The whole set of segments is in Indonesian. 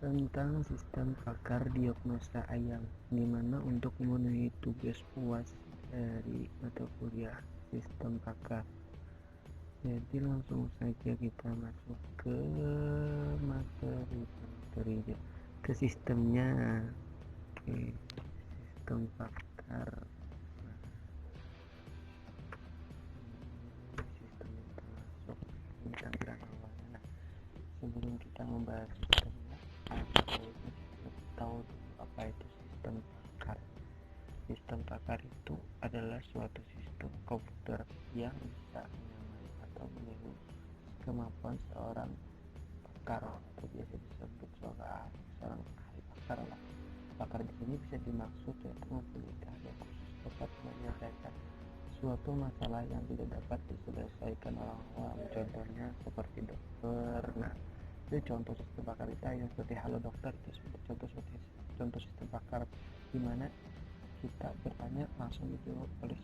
tentang sistem pakar diagnosa ayam, di mana untuk memenuhi tugas UAS dari mata kuliah sistem pakar. Jadi langsung saja kita masuk ke materi ke sistemnya. Oke, sistem pakar. Sistem yang termasuk ini tampilan awalnya. Nah, sebelum kita membahas sistemnya, tahu apa itu sistem pakar. Sistem pakar itu adalah suatu sistem komputer yang bisa menyamai atau meniru kemampuan seorang pakar, atau biasa disebut seorang ahli pakar lah. Pakar di sini bisa dimaksud yaitu mempunyai keahlian khusus dapat menyelesaikan suatu masalah yang tidak dapat diselesaikan orang awam. Contohnya seperti dokter. Nah, itu contoh sistem pakar kita yang seperti halo dokter, itu contoh sistem pakar di mana kita bertanya langsung dijawab oleh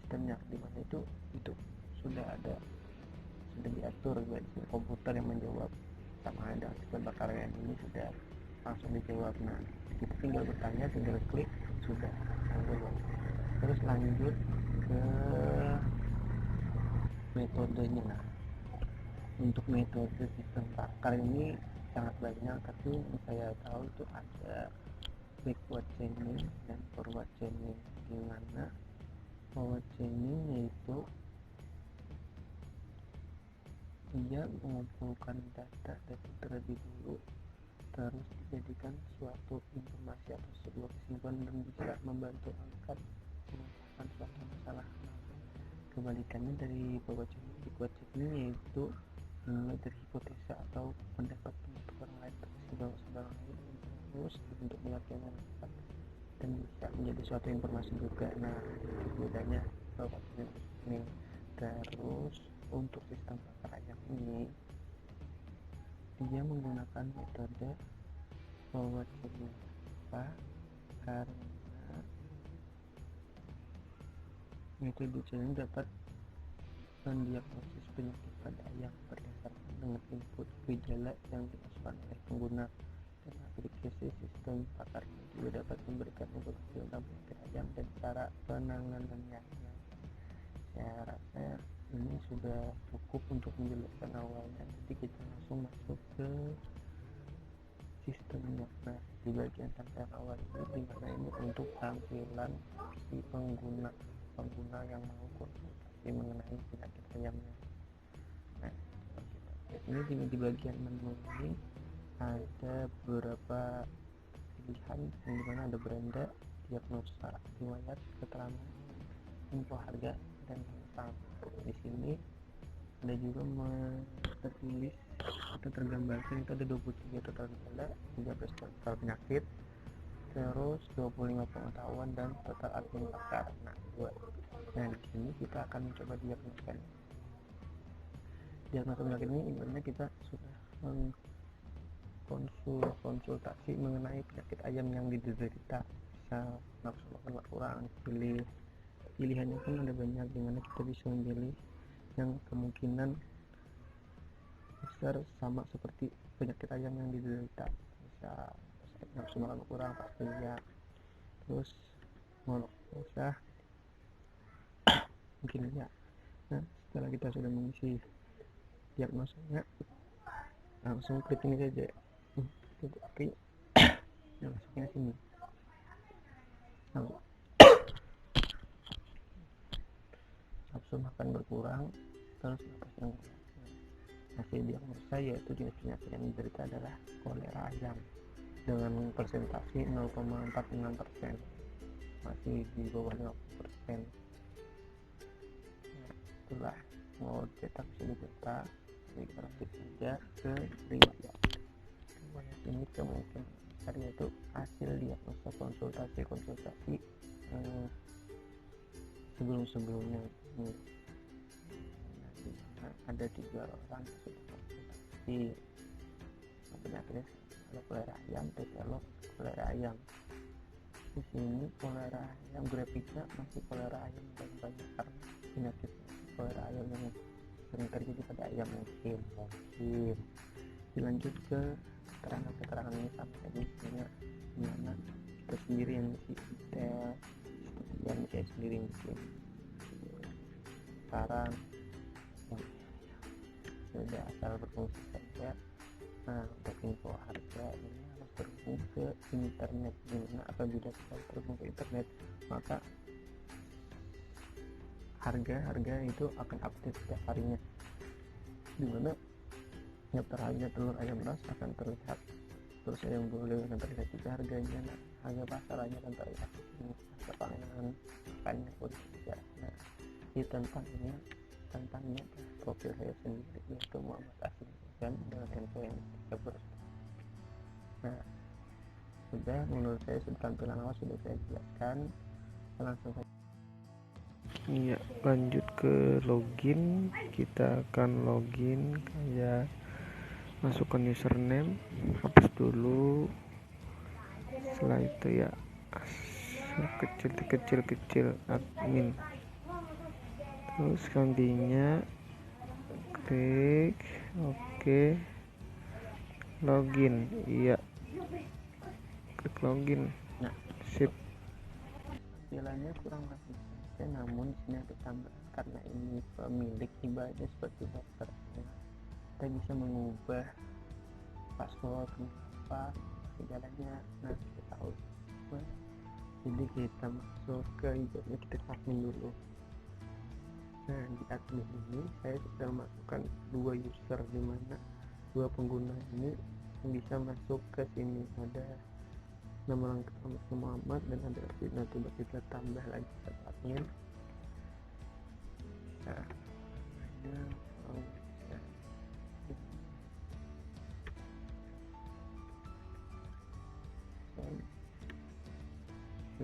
sistemnya, di mana itu sudah diatur di komputer yang menjawab. Sama ada sistem pakar yang ini sudah langsung dijawab. Nah, kita tinggal bertanya, tinggal klik, sudah menjawab. Terus lanjut ke metodenya. Nah, untuk metode sistem pakar ini sangat banyak, tapi yang saya tahu itu ada backward chaining dan forward chaining, di mana forward chaining yaitu dia mengumpulkan data terlebih dulu, terus dijadikan suatu informasi atau sebuah kesimpulan dan bisa membantu angkat memecahkan suatu masalah. Kebalikannya dari backward chaining yaitu dimulai dari hipotesa atau pendapat orang lain terus orang lain terus untuk meyakinkan dan bisa menjadi suatu informasi juga. Nah, bedanya backward chaining. Terus untuk sistem pakar ayam ini dia menggunakan metode forward chaining. Karena metode chaining dapat mendiagnosis penyakit pada ayam berdasarkan dengan input gejala yang dimasukkan oleh pengguna, dan aplikasi sistem pakar ini juga dapat memberikan informasi tentang penyakit ayam dan cara penanganannya. Saya rasa ini sudah cukup untuk menjelaskan awalnya, jadi kita langsung masuk ke sistemnya. Nah, di bagian tampilan awal ini dimana ini untuk tampilan si pengguna yang mau konsultasi mengenai penyakit ayamnya. Nah, ini di bagian menu ini ada beberapa pilihan yang dimana ada beranda, diagnosa, riwayat, keterangan, info harga, dan tentang. Di sini ada juga tertulis atau tergambarkan itu ada 23 total gejala, 13 total penyakit, terus 25 pengetahuan dan total admin pakar. Nah, di sini kita akan mencoba diagnosa penyakit ini, intinya kita sudah konsultasi mengenai penyakit ayam yang diderita. Bisa nafsu makan berkurang, pilihannya pun ada banyak, dimana kita bisa memilih yang kemungkinan besar sama seperti penyakit ayam yang diderita. Bisa nafsu makan berkurang pastinya, terus usah mungkin ya. Nah, setelah kita sudah mengisi diagnosanya, langsung klik ini saja, tapi masuknya sini. Nafsu makan berkurang, terus napas yang kurang. Hasil diagnosa yaitu jenis penyakit yang diderita adalah kolera ayam dengan persentase 0,46%, masih di bawah 50%. Nah, itulah mau cetak bisa dicetak, kita lanjut saja ke riwayat. Ini kemungkinan besar yaitu hasil diagnosa konsultasi sebelumnya. Ada 3 orang konsultasi penyakitnya kalau kolera ayam, kalau kolera ayam. Di sini kolera ayam grafiknya masih kolera ayam yang banyak, karena penyakit kolera ayam yang sering terjadi pada ayam mungkin dilanjut ke keterangan ini sampai misalnya gimana kita sendiri yang isi detail dan saya sendiri yang bikin. Sekarang sudah asal berfungsi saja. Nah, untuk info harga ini harus terhubung ke internet, dimana apabila kita terhubung ke internet maka harga itu akan update setiap harinya, dimana daftar harga telur ayam ras akan terlihat, terus ayam gulai akan terlihat juga harganya. Nah, harga pasarannya akan terlihat, harga panganan pakannya pun juga. Nah, di tentangnya profil saya sendiri yaitu Muhammad Asim dan dengan info yang saya Nah, sudah, menurut saya tampilan awal sudah saya jelaskan, langsung saja. Iya, lanjut ke login. Kita akan login kayak masukkan username, hapus dulu. Setelah itu ya kecil admin, terus gantinya klik oke, login. Iya, klik login. Nah, sip. Tampilannya kurang lebih saja, namun sini ada tambahan karena ini pemilik ibadah seperti dokter. Kita bisa mengubah password apa segalanya. Nah, kita tahu. Jadi kita masuk ke ibadahnya, kita admin dulu. Nah, di admin ini saya sudah masukkan 2 user, dimana 2 pengguna ini bisa masuk ke sini. Ada nama lengkap Muhammad dan ada Arvina. Coba kita tambah lagi satu admin. Nah,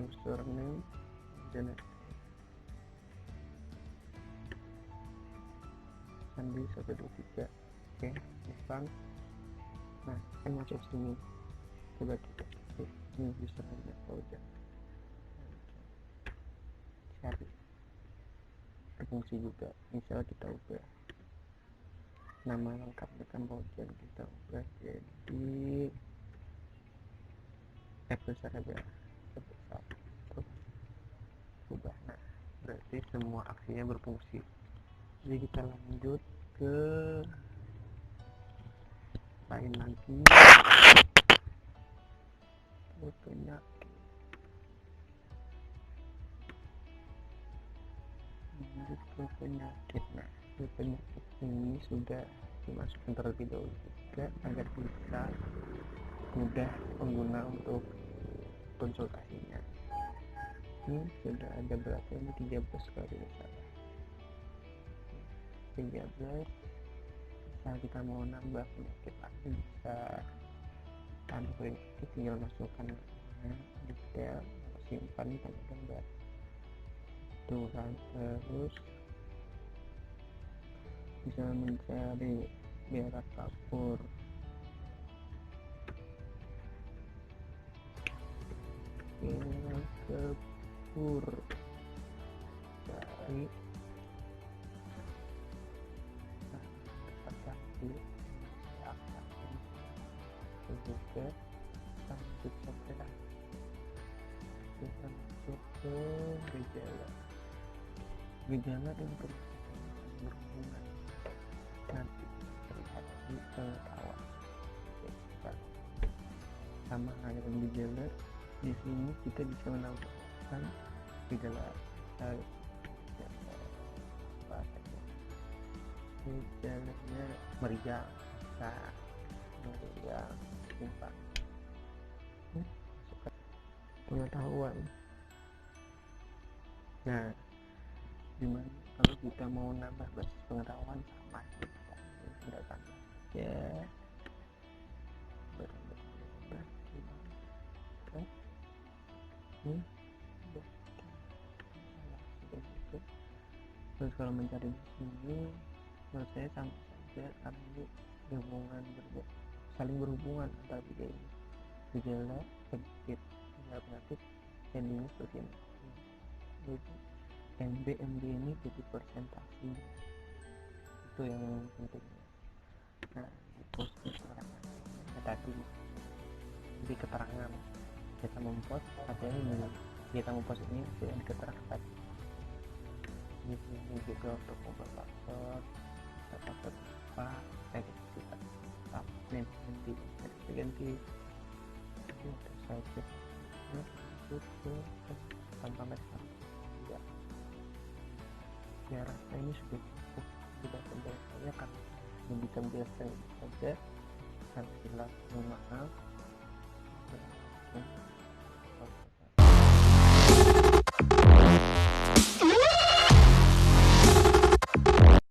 username dan Sandi 123. Oke, depan. Nah, saya masuk sini. Coba kita ini username saja. Cari berfungsi juga. Misal kita ubah nama lengkapnya kan Bojan, kita ubah jadi besar aja, sebesar itu ubah. Nah, berarti semua aksinya berfungsi. Jadi kita lanjut ke lain lagi, penyakit. Lanjut ke penyakit. Nah, ke penyakit ini sudah dimasukkan terlebih dahulu juga agar bisa mudah pengguna untuk konsultasinya. Ini sudah ada berapa ini, 13 kali misalnya 13. Nah, kita mau nambah penyakit lagi bisa tanpa itu tinggal masukkan detail, simpan dan gambar tuh kan. Terus bisa mencari berak kapur, dari juga lanjut saja. Kita masuk ke gejala yang berhubungan nanti terlihat di pengetahuan. Sama halnya gejala, di sini kita bisa menambahkan gejala gejalanya meriang, simpang. Masukkan pengetahuan. Nah, gimana kalau kita mau nambah basis pengetahuan, sama kita tidak tambah ya terus kalau mencari di sini menurut saya sama saja karena ini saling berhubungan antara tiga ini, gejala penyakit jadinya seperti ini. Jadi MB ini jadi persentase, itu yang penting. Nah, itu post Instagram tadi di keterangan kita mempost artinya ini kita mempost ini dengan keterangan tadi ini juga untuk membuat password apa kita ganti itu saja itu tanpa mereka ya rasa ini sudah cukup tidak penting saya kan yang bisa menjelaskan saja. Alhamdulillah, mohon maaf.